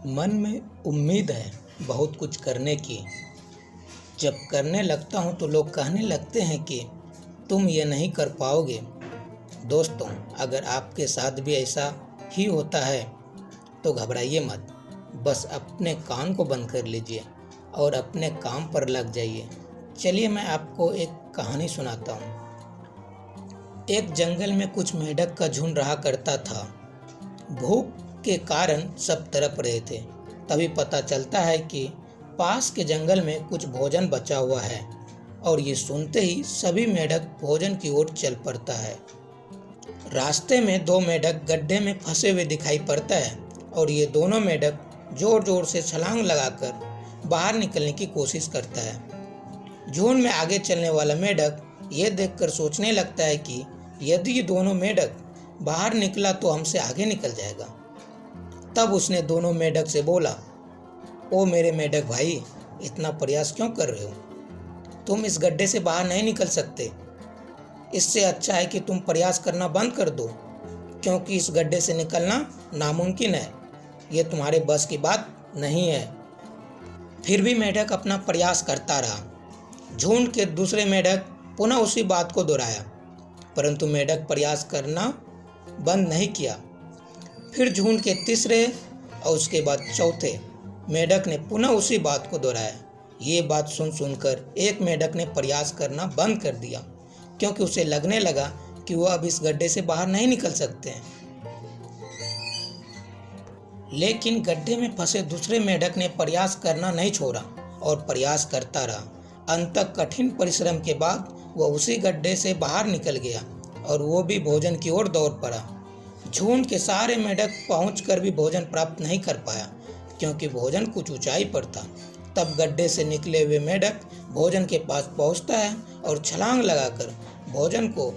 मन में उम्मीद है बहुत कुछ करने की। जब करने लगता हूँ तो लोग कहने लगते हैं कि तुम ये नहीं कर पाओगे। दोस्तों, अगर आपके साथ भी ऐसा ही होता है तो घबराइए मत। बस अपने कान को बंद कर लीजिए और अपने काम पर लग जाइए। चलिए मैं आपको एक कहानी सुनाता हूँ। एक जंगल में कुछ मेंढक का झुंड रहा करता था। भूख के कारण सब तड़प रहे थे। तभी पता चलता है कि पास के जंगल में कुछ भोजन बचा हुआ है और ये सुनते ही सभी मेंढक भोजन की ओर चल पड़ता है। रास्ते में दो मेंढक गड्ढे में फंसे हुए दिखाई पड़ता है और ये दोनों मेंढक जोर जोर से छलांग लगाकर बाहर निकलने की कोशिश करता है। झुंड में आगे चलने वाला मेंढक ये देखकर सोचने लगता है कि यदि ये दोनों मेंढक बाहर निकला तो हमसे आगे निकल जाएगा। तब उसने दोनों मेंढक से बोला, ओ मेरे मेंढक भाई, इतना प्रयास क्यों कर रहे हो? तुम इस गड्ढे से बाहर नहीं निकल सकते। इससे अच्छा है कि तुम प्रयास करना बंद कर दो, क्योंकि इस गड्ढे से निकलना नामुमकिन है। ये तुम्हारे बस की बात नहीं है। फिर भी मेंढक अपना प्रयास करता रहा। झुंड के दूसरे मेंढक पुनः उसी बात को दोहराया, परंतु मेंढक प्रयास करना बंद नहीं किया। फिर झुंड के तीसरे और उसके बाद चौथे मेंढक ने पुनः उसी बात को दोहराया। ये बात सुनकर एक मेंढक ने प्रयास करना बंद कर दिया, क्योंकि उसे लगने लगा कि वह अब इस गड्ढे से बाहर नहीं निकल सकते हैं। लेकिन गड्ढे में फंसे दूसरे मेंढक ने प्रयास करना नहीं छोड़ा और प्रयास करता रहा। अंततः कठिन परिश्रम के बाद वह उसी गड्ढे से बाहर निकल गया और वो भी भोजन की ओर दौड़ पड़ा। झुंड के सारे मेंढक पहुंचकर भी भोजन प्राप्त नहीं कर पाया, क्योंकि भोजन कुछ ऊंचाई पर था। तब गड्ढे से निकले हुए मेंढक भोजन के पास पहुंचता है और छलांग लगाकर भोजन को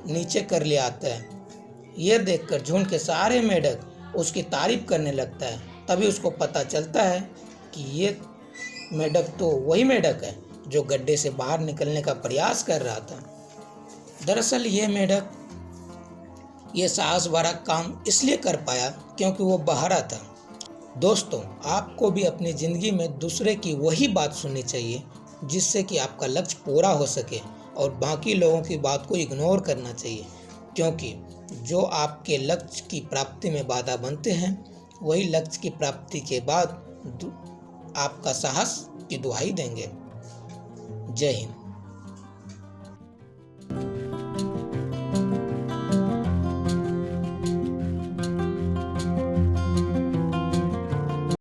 नीचे कर ले आता है। यह देखकर झुंड के सारे मेंढक उसकी तारीफ करने लगता है। तभी उसको पता चलता है कि ये मेंढक तो वही मेंढक है जो गड्ढे से बाहर निकलने का प्रयास कर रहा था। दरअसल ये मेंढक ये साहस भरा काम इसलिए कर पाया क्योंकि वो बहारा था। दोस्तों, आपको भी अपनी ज़िंदगी में दूसरे की वही बात सुननी चाहिए जिससे कि आपका लक्ष्य पूरा हो सके, और बाकी लोगों की बात को इग्नोर करना चाहिए, क्योंकि जो आपके लक्ष्य की प्राप्ति में बाधा बनते हैं वही लक्ष्य की प्राप्ति के बाद आपका साहस की दुहाई देंगे। जय हिंद।